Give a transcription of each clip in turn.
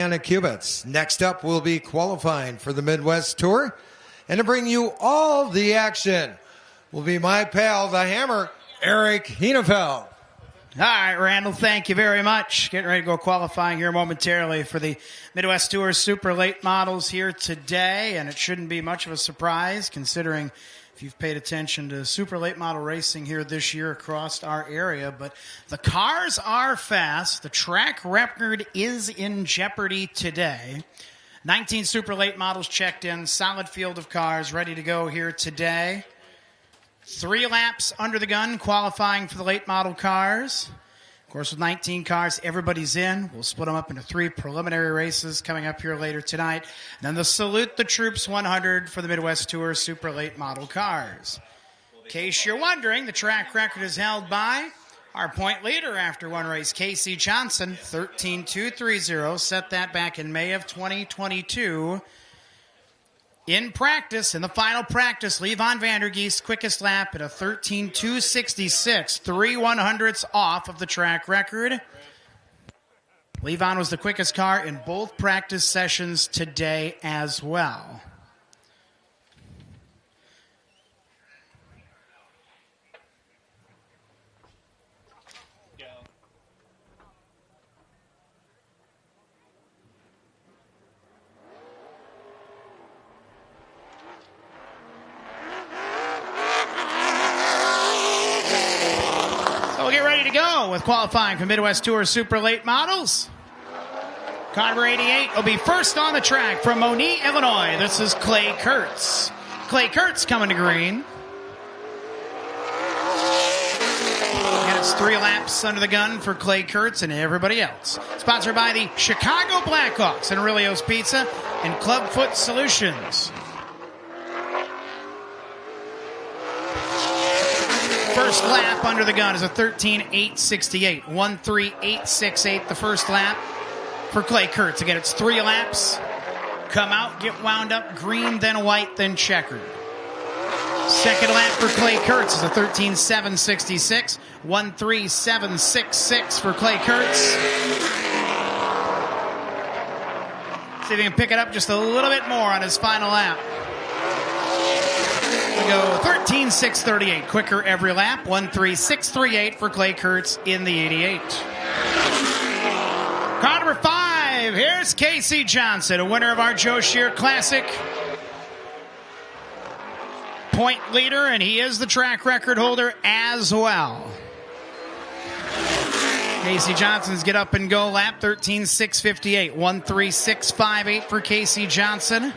Cubits. Next up will be qualifying for the Midwest Tour. And to bring you all the action will be my pal, the Hammer, Eric Heinefeld. All right, Randall, thank you very much. Getting ready to go qualifying here momentarily for the Midwest Tour Super Late Models here today, and it shouldn't be much of a surprise considering if you've paid attention to super late model racing here this year across our area. But the cars are fast. The track record is in jeopardy today. 19 super late models checked in, solid field of cars ready to go here today. 3 laps under the gun qualifying for the late model cars. Of course, with 19 cars, everybody's in. We'll split them up into 3 preliminary races coming up here later tonight. And then the Salute the Troops 100 for the Midwest Tour Super Late Model cars. In case you're wondering, the track record is held by our point leader after one race, Casey Johnson, 13.230. Set that back in May of 2022. In practice, in the final practice, Levon Vandergeest, quickest lap at a 13.266, 3 100ths off of the track record. Levon was the quickest car in both practice sessions today as well. With qualifying for Midwest Tour Super Late Models. Car number 88 will be first on the track from Moni, Illinois. This is Clay Kurtz. Clay Kurtz coming to green. And it's 3 laps under the gun for Clay Kurtz and everybody else. Sponsored by the Chicago Blackhawks and Aurelio's Pizza and Clubfoot Solutions. First lap under the gun is a 13.868. 1.3868 the first lap for Clay Kurtz. Again, it's 3 laps. Come out, get wound up, green, then white, then checkered. Second lap for Clay Kurtz is a 13.766. 1.3766 for Clay Kurtz. See if he can pick it up just a little bit more on his final lap. We go 13.638, quicker every lap. 1.3638 for Clay Kurtz in the 88. Car number 5, here's Casey Johnson, a winner of our Joe Shear Classic. Point leader, and he is the track record holder as well. Casey Johnson's get up and go lap, 13.658. 1.3658 for Casey Johnson.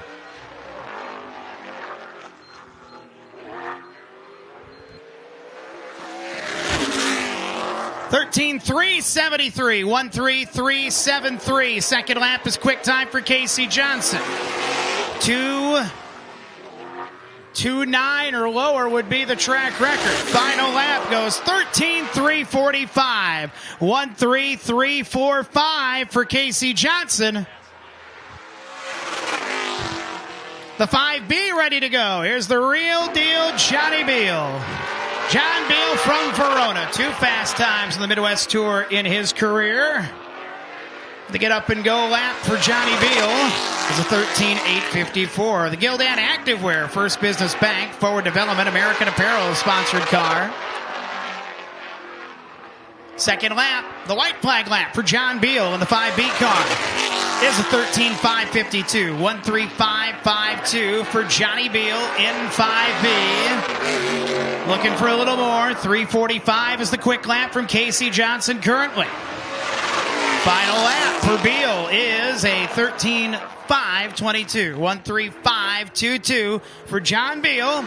13.373, 1.3373. Second lap is quick time for Casey Johnson. 2.29 or lower would be the track record. Final lap goes 13.345, 1.3345 for Casey Johnson. The 5B ready to go. Here's the real deal, Johnny Beal. John Beal from Verona. 2 fast times in the Midwest Tour in his career. The get up and go lap for Johnny Beal is a 13.854. The Gildan Activewear, First Business Bank, Forward Development, American Apparel sponsored car. Second lap, the white flag lap for John Beal in the 5B car is a 13.552. 1.3552 for Johnny Beal in 5B. Looking for a little more. 3.45 is the quick lap from Casey Johnson currently. Final lap for Beal is a 13.522. 1.3522 for John Beal.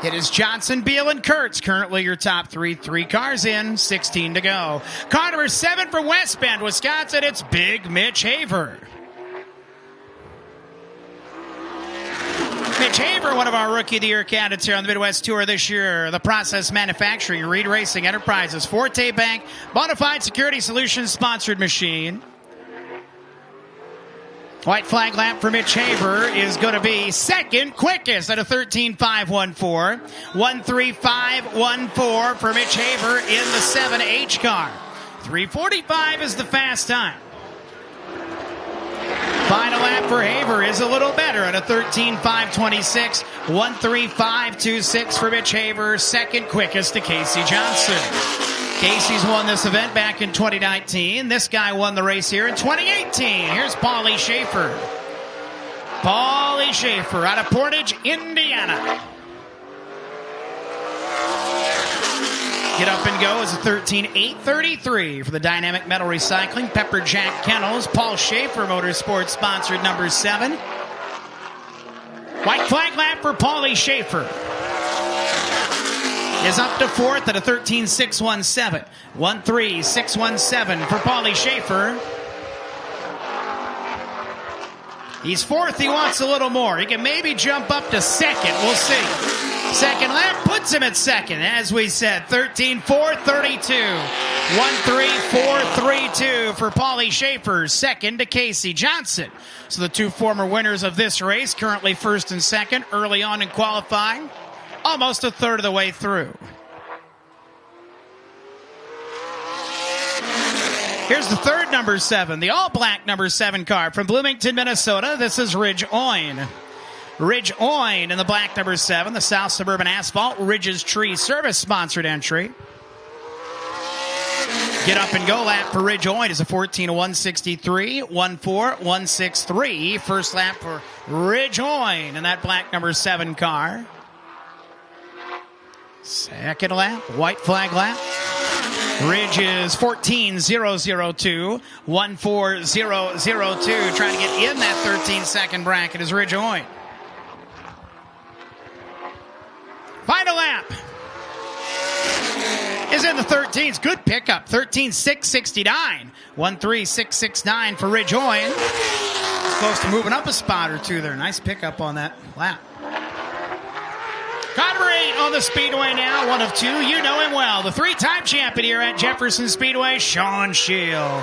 It is Johnson, Beal, and Kurtz. Currently your top 3 cars in. 16 to go. Car number 7 from West Bend, Wisconsin. It's Big Mitch Haver. Mitch Haver, one of our Rookie of the Year candidates here on the Midwest Tour this year. The Process Manufacturing, Reed Racing Enterprises, Forte Bank, Bonafide Security Solutions sponsored machine. White flag lap for Mitch Haver is going to be second quickest at a 13.514. 1.3514 for Mitch Haver in the 7H car. 3.45 is the fast time. Final lap for Haver is a little better at a 13.526. 1:35.26 for Mitch Haver. Second quickest to Casey Johnson. Casey's won this event back in 2019. This guy won the race here in 2018. Here's Paulie Schaefer. Paulie Schaefer out of Portage, Indiana. Get Up and Go is a 13.833 for the Dynamic Metal Recycling. Pepper Jack Kennels. Paul Schaefer Motorsports sponsored number 7. White flag lap for Paulie Schaefer. Is up to 4th at a 13.617. 1.3617 for Paulie Schaefer. He's 4th. He wants a little more. He can maybe jump up to 2nd. We'll see. Second lap puts him at 2nd, as we said. 13.432. 1.3432 for Paulie Schaefer. 2nd to Casey Johnson. So the 2 former winners of this race, currently 1st and 2nd, early on in qualifying. Almost a third of the way through. Here's the third number 7, the all-black number 7 car from Bloomington, Minnesota. This is Ridge Oin. Ridge Oin in the black number 7, the South Suburban Asphalt Ridges Tree Service sponsored entry. Get Up and Go lap for Ridge Oin is a 14.163, 1.4163. First lap for Ridge Oin in that black number 7 car. Second lap, white flag lap. Ridge is 14.002, 1.4002. Trying to get in that 13-second bracket is Ridge Oin. Final lap is in the 13s. Good pickup, 13.669, 1.3669 for Ridge Oin. Close to moving up a spot or two there. Nice pickup on that lap. Car number 8 on the Speedway now, 1 of 2. You know him well. The 3-time champion here at Jefferson Speedway, Sean Scheel.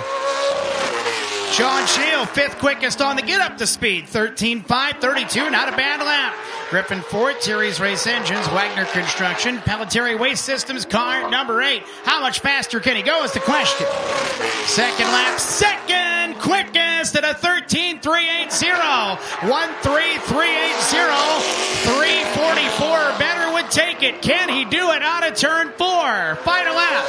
Sean Scheel, 5th quickest on the get up to speed, 13.532. Not a bad lap. Griffin Ford, Series Race Engines, Wagner Construction, Pelletieri Waste Systems, car number 8. How much faster can he go is the question. Second lap, second quickest at a 13.380. 1.3380. 3.44 better would take it. Can he do it out of turn 4? Final lap.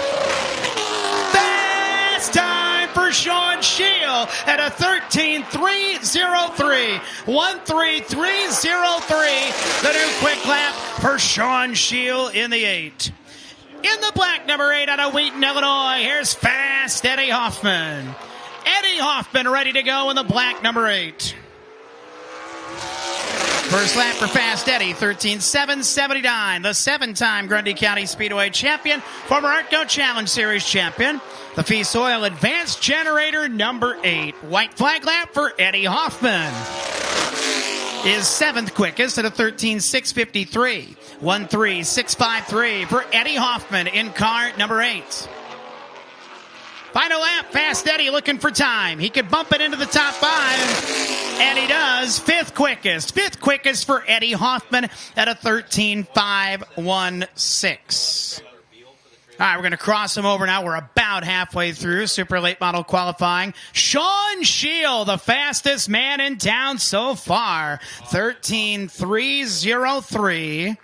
Fast time for Sean Scheel at a 13.303. 1.3303. The new quick lap for Sean Scheel in the 8. In the black number 8 out of Wheaton, Illinois, here's Fast Eddie Hoffman. Eddie Hoffman ready to go in the black number 8. First lap for Fast Eddie, 13.779. The 7-time Grundy County Speedway champion, former ARTCO Challenge Series champion. The Feast Oil Advanced Generator number 8. White flag lap for Eddie Hoffman. Is 7th quickest at a 13.653. 1.3653 for Eddie Hoffman in car number 8. Final lap, Fast Eddie looking for time. He could bump it into the top 5, and he does. 5th quickest. 5th quickest for Eddie Hoffman at a 13.516. All right, we're going to cross him over now. We're about halfway through Super Late Model qualifying. Sean Scheel, the fastest man in town so far. 13.303.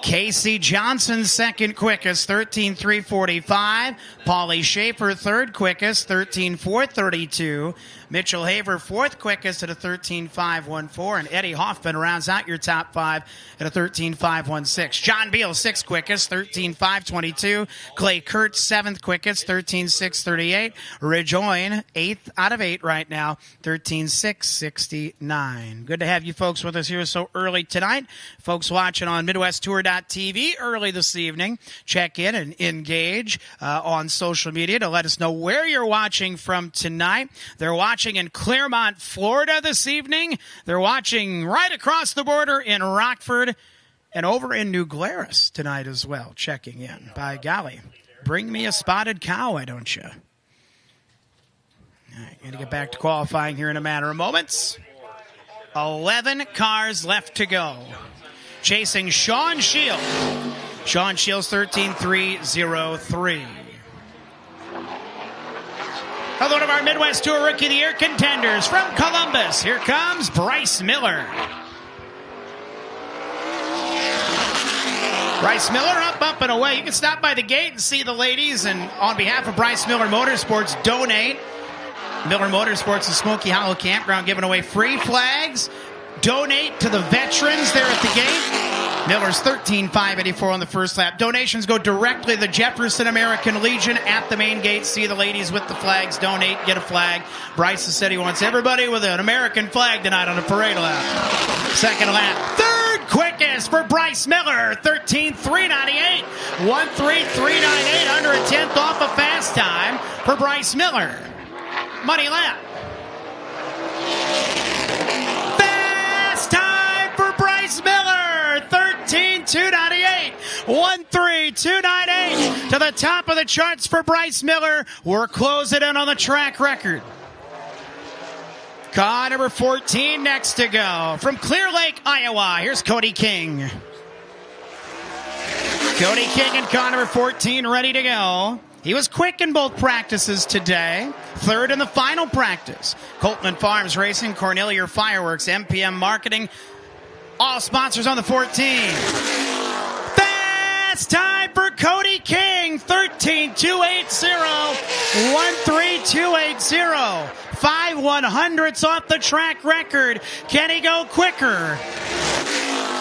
Casey Johnson, 2nd quickest, 13.345. Paulie Schaefer, 3rd quickest, 13.432. Mitchell Haver, 4th quickest at a 13.514. And Eddie Hoffman rounds out your top 5 at a 13.516. John Beal, 6th quickest, 13.522. Clay Kurtz, 7th quickest, 13.638. Ridge Oin, 8th out of 8 right now, 13.669. Good to have you folks with us here so early tonight. Folks watching on MidwestTour.tv early this evening, check in and engage on social media to let us know where you're watching from tonight. They're watching in Clermont, Florida this evening. They're watching right across the border in Rockford and over in New Glarus tonight as well, checking in. By golly, bring me a spotted cow, why don't you? All right, going to get back to qualifying here in a matter of moments. 11 cars left to go. Chasing Sean Scheel. Sean Scheel's 13.303. of one of our Midwest Tour Rookie of the Year contenders from Columbus. Here comes Bryce Miller. Bryce Miller up and away. You can stop by the gate and see the ladies, and on behalf of Bryce Miller Motorsports, donate. Miller Motorsports and Smoky Hollow Campground giving away free flags. Donate to the veterans there at the gate. Miller's 13,584 on the first lap. Donations go directly to the Jefferson American Legion at the main gate. See the ladies with the flags. Donate, get a flag. Bryce has said he wants everybody with an American flag tonight on the parade lap. Second lap. Third quickest for Bryce Miller. 13,398. 1,3,398. Under a tenth off a fast time for Bryce Miller. Money lap. Fast time for Bryce Miller. 13,298. 1,3,298 to the top of the charts for Bryce Miller. We're closing in on the track record. Car number 14 next to go. From Clear Lake, Iowa, here's Cody King. Cody King and car number 14 ready to go. He was quick in both practices today. Third in the final practice. Coltman Farms Racing, Cornelia Fireworks, MPM Marketing. All sponsors on the 14. Fast time for Cody King. 13,280. 1,3,280. 5/100ths off the track record. Can he go quicker?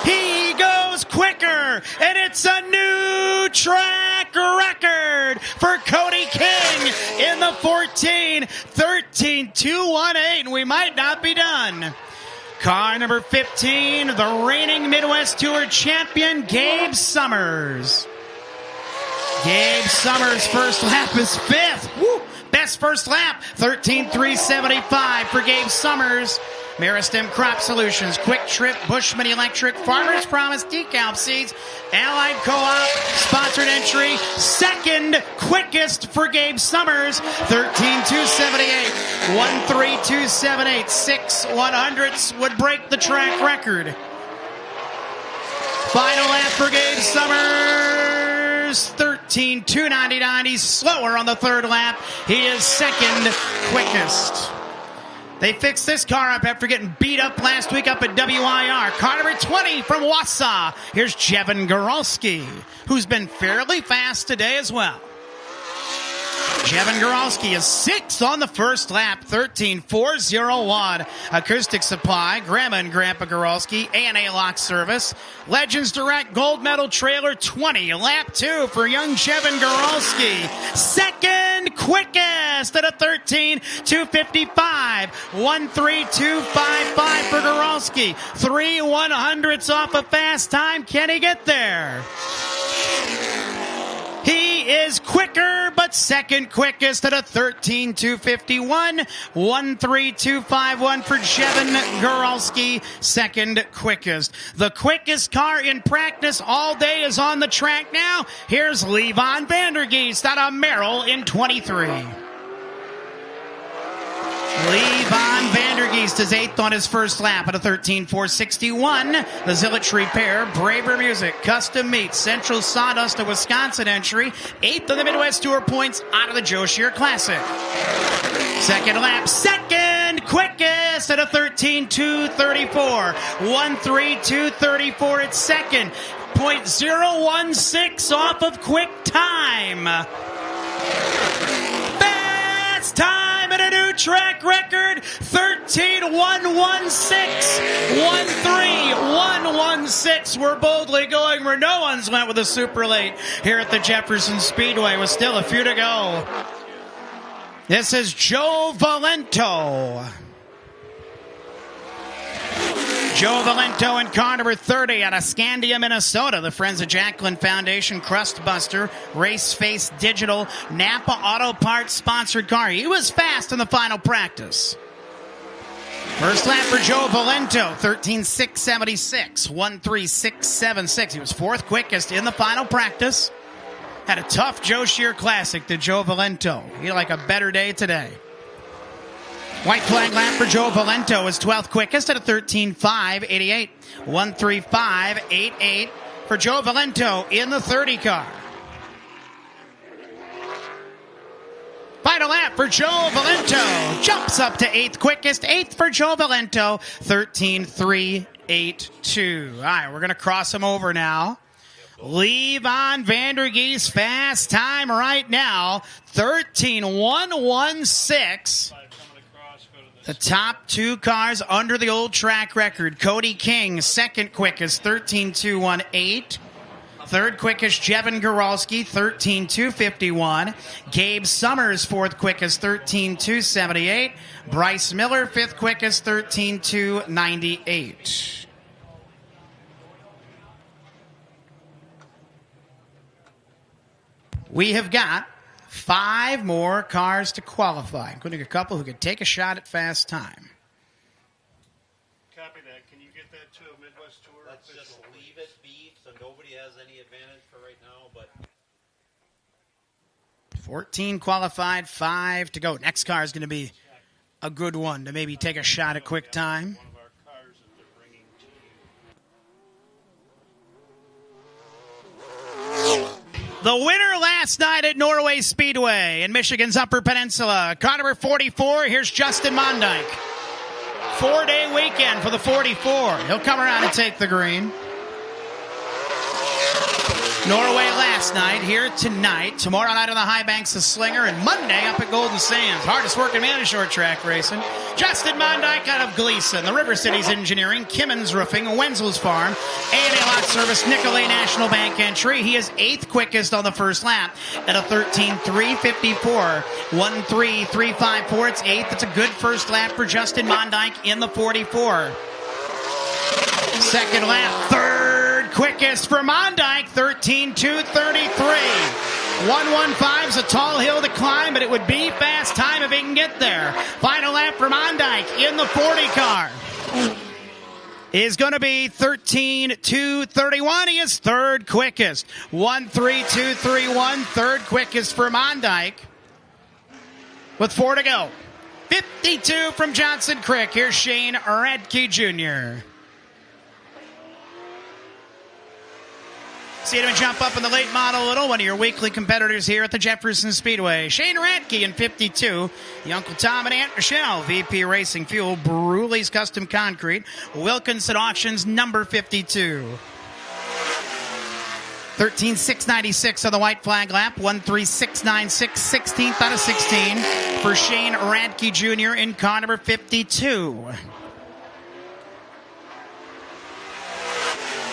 He goes quicker, and it's a new track record for Cody King in the 14, 13,218, and we might not be done. Car number 15, the reigning Midwest Tour champion, Gabe Summers. Gabe Summers' first lap is fifth. Woo! Best first lap, 13,375 for Gabe Summers. Meristem Crop Solutions, Quick Trip, Bushman Electric, Farmers Promise, Decalb Seeds, Allied Co-op, sponsored entry. Second quickest for Gabe Summers, 13,278. 1,3,278. 6/100ths would break the track record. Final lap for Gabe Summers, 13,299. He's slower on the third lap. He is second quickest. They fixed this car up after getting beat up last week up at WIR. Car number 20 from Wausau. Here's Jevin Goralski, who's been fairly fast today as well. Jevin Goralski is sixth on the first lap, 13,401. Acoustic Supply, Grandma and Grandpa Goralski, A&A Lock Service, Legends Direct Gold Medal Trailer 20, lap 2 for young Jevin Goralski. Second quickest at a 13,255. 1,3,255 for Goralski. 3/100ths off a fast time. Can he get there? He is quicker, but second quickest at a 13,251. 1,3,251 for Jevin Goralski, second quickest. The quickest car in practice all day is on the track now. Here's Levon Vandergeest out of Merrill in 23. Levon Vandergeest is eighth on his first lap at a 13,461. The Zillich Repair, Braver Music, Custom Meats, Central Sawdust, a Wisconsin entry. Eighth of the Midwest Tour points out of the Joe Shear Classic. Second lap, second quickest at a 13,234. 1,3,234 at second. 0.016 off of quick time. Fast time at a new track record, 13,116. 1,3,116. We're boldly going where no one's went with a super late here at the Jefferson Speedway with still a few to go. This is Joe Valento. Joe Valento in car number 30 out of Scandia, Minnesota. The Friends of Jacqueline Foundation, Crustbuster, Race Face Digital, Napa Auto Parts sponsored car. He was fast in the final practice. First lap for Joe Valento, 13,676, 1,3,676. He was fourth quickest in the final practice. Had a tough Joe Shear Classic to Joe Valento. He had like a better day today. White flag lap for Joe Valento is 12th quickest at a 13,588. 1,35,88 for Joe Valento in the 30 car. Final Final lap for Joe Valento. Jumps up to 8th quickest. 8th for Joe Valento. 13.382. All right, we're going to cross him over now. Levon Vandergeest fast time right now. 13.116. The top two cars under the old track record. Cody King, second quickest, 13.218. Third quickest, Jevin Goralski, 13.251. Gabe Summers, fourth quickest, 13.278. Bryce Miller, fifth quickest, 13.298. We have got 5 more cars to qualify, including a couple who could take a shot at fast time. Copy that. Can you get that to a Midwest Tour? Let's just leave it be so nobody has any advantage for right now. But 14 qualified, 5 to go. Next car is going to be a good one to maybe take a shot at quick time. One of our cars that they're bringing to you. The winner last night at Norway Speedway in Michigan's Upper Peninsula, car number 44, here's Justin Mondyke. 4-day weekend for the 44. He'll come around and take the green. Norway last night, here tonight. Tomorrow night on the high banks of Slinger, and Monday up at Golden Sands. Hardest working man in short track racing. Justin Mondyke out of Gleason, the River Cities Engineering, Kimmons Roofing, Wenzel's Farm, A&A Lot Service, Nicolay National Bank entry. He is 8th quickest on the first lap at a 13.354. 1.3354. It's 8th. It's a good first lap for Justin Mondyke in the 44. Second lap, third quickest for Mondyke, 13.233. 115's a tall hill to climb, but it would be fast time if he can get there. Final lap for Mondyke in the 40 car is going to be 13.231. He is third quickest. 1.3231, third quickest for Mondyke with 4 to go. 52 from Johnson Crick. Here's Shane Radke Jr. See him jump up in the late model little, one of your weekly competitors here at the Jefferson Speedway. Shane Radke in 52. The Uncle Tom and Aunt Michelle, VP Racing Fuel, Bruley's Custom Concrete, Wilkinson Auctions, number 52. 13.696 on the white flag lap. 1.3696, 16th out of 16 for Shane Radke Jr. in car number 52.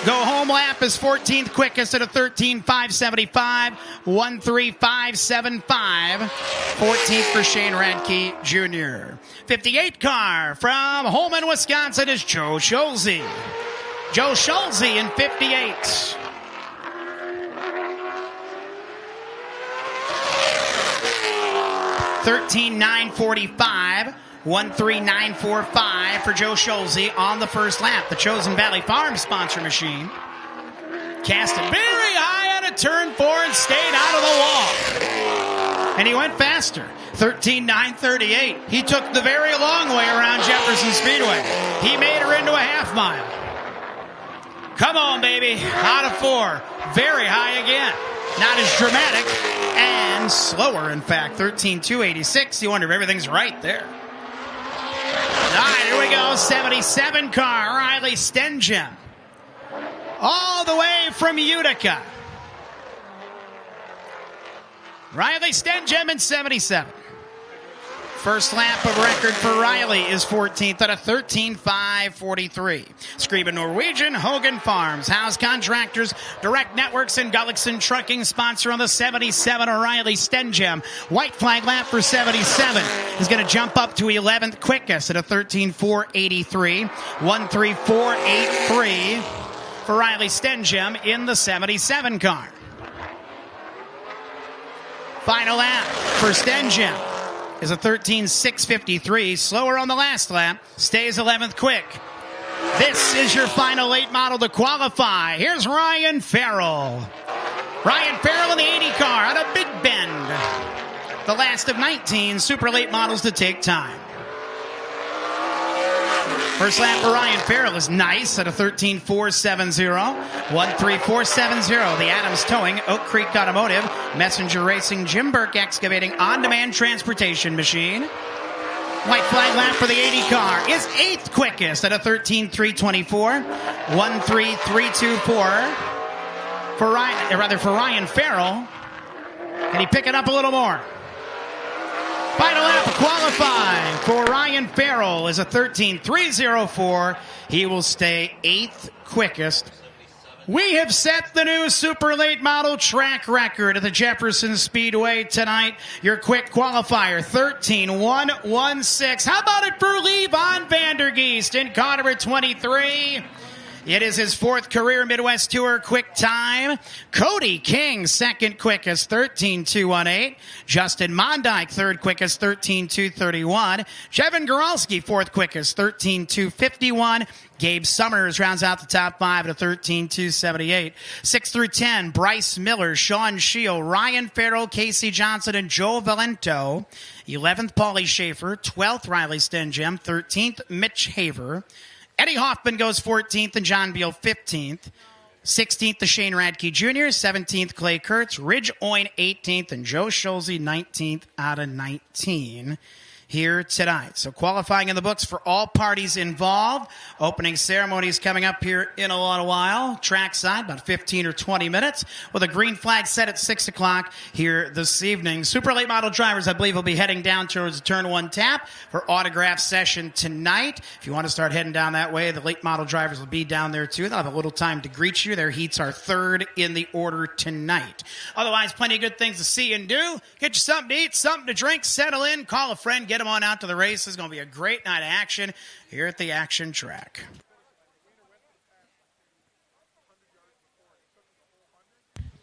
Go home lap is 14th quickest at a 13.575, 1.3575. 14th for Shane Radke Jr. 58 car from Holman, Wisconsin is Joe Schulze. Joe Schulze in 58. 13.945. 1.3945 for Joe Schulze on the first lap. The Chosen Valley Farm sponsor machine. Cast it very high on a turn 4 and stayed out of the wall. And he went faster. 13.938. He took the very long way around Jefferson Speedway. He made her into a half mile. Come on, baby. Out of 4. Very high again. Not as dramatic and slower, in fact. 13.286. You wonder if everything's right there. All right, here we go. 77 car, Riley Stengen. All the way from Utica. Riley Stengen in 77. First lap of record for Riley is 14th at a 13.543. Scriba Norwegian, Hogan Farms, House Contractors, Direct Networks, and Gullickson Trucking sponsor on the 77 Riley Stengen. White flag lap for 77 is going to jump up to 11th quickest at a 13.483. 1.3483 for Riley Stengen in the 77 car. Final lap for Stengen is a 13.653, slower on the last lap, stays 11th quick. This is your final late model to qualify. Here's Ryan Farrell. Ryan Farrell in the 80 car out of Big Bend. The last of 19 super late models to take time. First lap for Ryan Farrell is nice at a 13.470. 1.3470. The Adams Towing, Oak Creek Automotive, Messenger Racing, Jim Burke Excavating, On-Demand Transportation Machine. White flag lap for the 80 car is 8th quickest at a 13.324. 1.3324 for Ryan Farrell. Can he pick it up a little more? Final lap of qualifying for Ryan Farrell is a 13.304. He will stay 8th quickest. We have set the new super late model track record at the Jefferson Speedway tonight. Your quick qualifier, 13.116. How about it for Levon Vandergeest in car number 23? It is his 4th career Midwest Tour quick time. Cody King, 2nd quickest, 13.218. Justin Mondyke, 3rd quickest, 13.231. Jevin Goralski, 4th quickest, 13.251. Gabe Summers rounds out the top 5 at a 13.278. 6 through 10, Bryce Miller, Sean Shield, Ryan Farrell, Casey Johnson, and Joe Valento. 11th, Paulie Schaefer. 12th, Riley Stenjem. 13th, Mitch Haver. Eddie Hoffman goes 14th and John Beal 15th. 16th to Shane Radke Jr., 17th Clay Kurtz, Ridge Oin 18th, and Joe Schulze 19th out of 19 here tonight. So qualifying in the books for all parties involved. Opening ceremony is coming up here in a little while. Trackside, about 15 or 20 minutes, with a green flag set at 6 o'clock here this evening. Super late model drivers, I believe, will be heading down towards the turn 1 tap for autograph session tonight. If you want to start heading down that way, the late model drivers will be down there too. They'll have a little time to greet you. Their heats are 3rd in the order tonight. Otherwise, plenty of good things to see and do. Get you something to eat, something to drink, settle in, call a friend, get them on out to the race. It's going to be a great night of action here at the Action Track.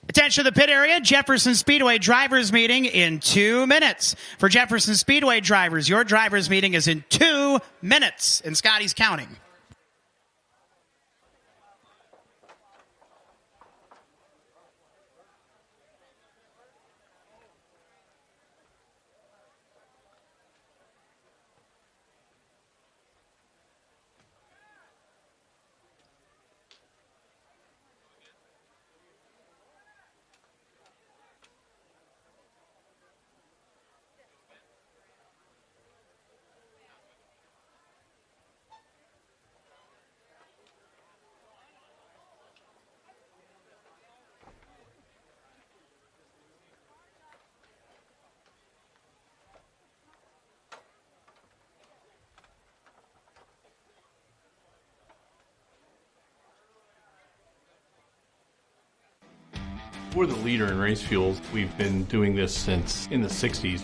Attention to the pit area. Jefferson Speedway drivers meeting in 2 minutes. For Jefferson Speedway drivers, your drivers meeting is in 2 minutes, and Scotty's counting. We're the leader in race fuels. We've been doing this since in the 60s.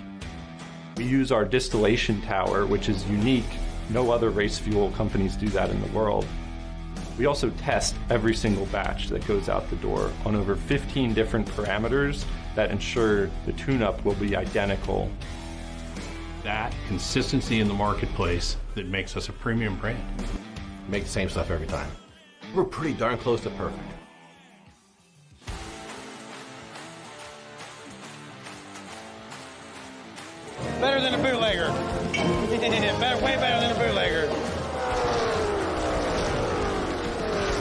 We use our distillation tower, which is unique. No other race fuel companies do that in the world. We also test every single batch that goes out the door on over 15 different parameters that ensure the tune-up will be identical. That consistency in the marketplace that makes us a premium brand. Make the same stuff every time. We're pretty darn close to perfect. Better than a bootlegger. Way better than a bootlegger.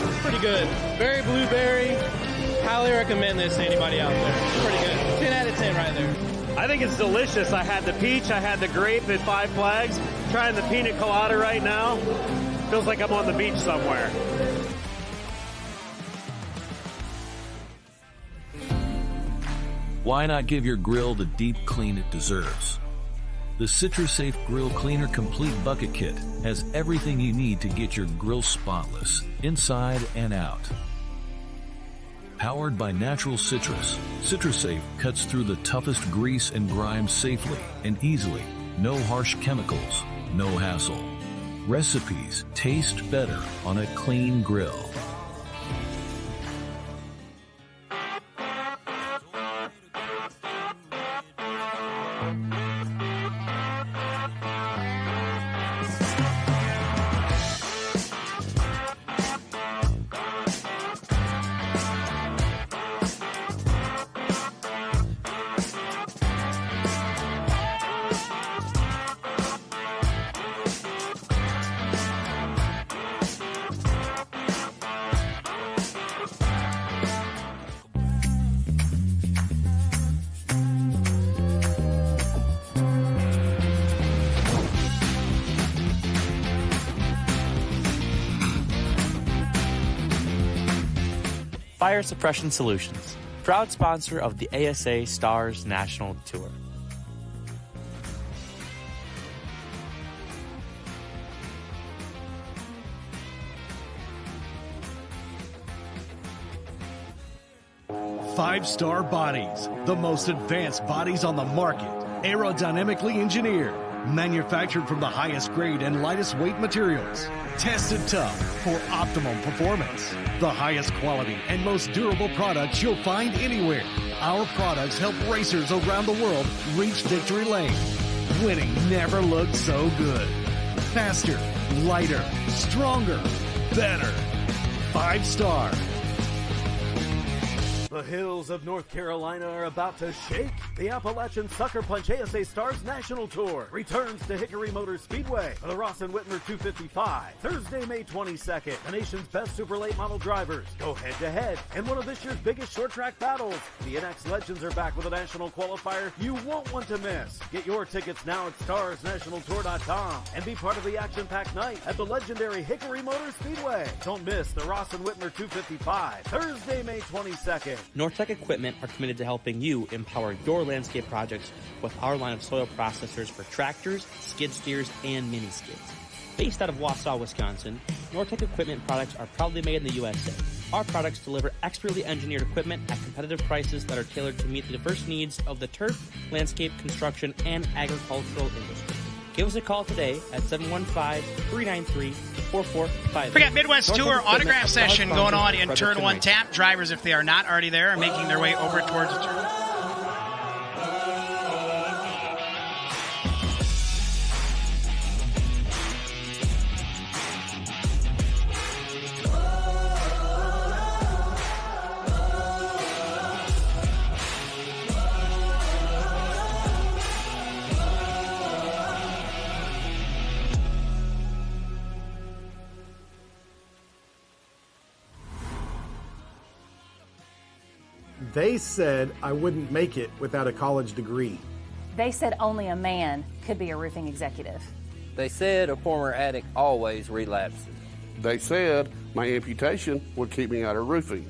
It's pretty good. Very blueberry. Highly recommend this to anybody out there. It's pretty good. 10 out of 10 right there. I think it's delicious. I had the peach, I had the grape at Five Flags. Trying the pina colada right now. Feels like I'm on the beach somewhere. Why not give your grill the deep clean it deserves? The CitraSafe Grill Cleaner Complete Bucket Kit has everything you need to get your grill spotless, inside and out. Powered by natural citrus, CitraSafe cuts through the toughest grease and grime safely and easily. No harsh chemicals, no hassle. Recipes taste better on a clean grill. Fire Suppression Solutions, proud sponsor of the ASA Stars National Tour. Five-star bodies, the most advanced bodies on the market, aerodynamically engineered, manufactured from the highest grade and lightest weight materials, tested tough for optimum performance. The highest quality and most durable products you'll find anywhere. Our products help racers around the world reach victory lane. Winning never looked so good. Faster, lighter, stronger, better. 5-star. The hills of North Carolina are about to shake. The Appalachian Sucker Punch ASA Stars National Tour returns to Hickory Motor Speedway for the Ross and Whitmer 255. Thursday, May 22nd. The nation's best super late model drivers go head-to-head in one of this year's biggest short track battles. The NX Legends are back with a national qualifier you won't want to miss. Get your tickets now at starsnationaltour.com and be part of the action-packed night at the legendary Hickory Motor Speedway. Don't miss the Ross and Whitmer 255. Thursday, May 22nd. Nortec Equipment are committed to helping you empower your landscape projects with our line of soil processors for tractors, skid steers, and mini skids. Based out of Wausau, Wisconsin, Nortec Equipment products are proudly made in the USA. Our products deliver expertly engineered equipment at competitive prices that are tailored to meet the diverse needs of the turf, landscape, construction, and agricultural industry. Give us a call today at 715-393-4458. We got Midwest Tour autograph session going on in Turn 1 Tap. Drivers, if they are not already there, are making their way over towards the turn. They said I wouldn't make it without a college degree. They said only a man could be a roofing executive. They said a former addict always relapses. They said my amputation would keep me out of roofing.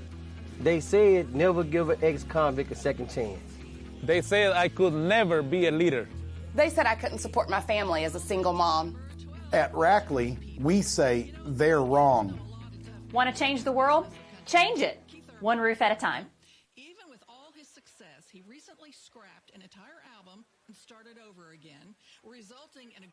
They said never give an ex-convict a second chance. They said I could never be a leader. They said I couldn't support my family as a single mom. At Rackley, we say they're wrong. Want to change the world? Change it. One roof at a time. He recently scrapped an entire album and started over again, resulting in a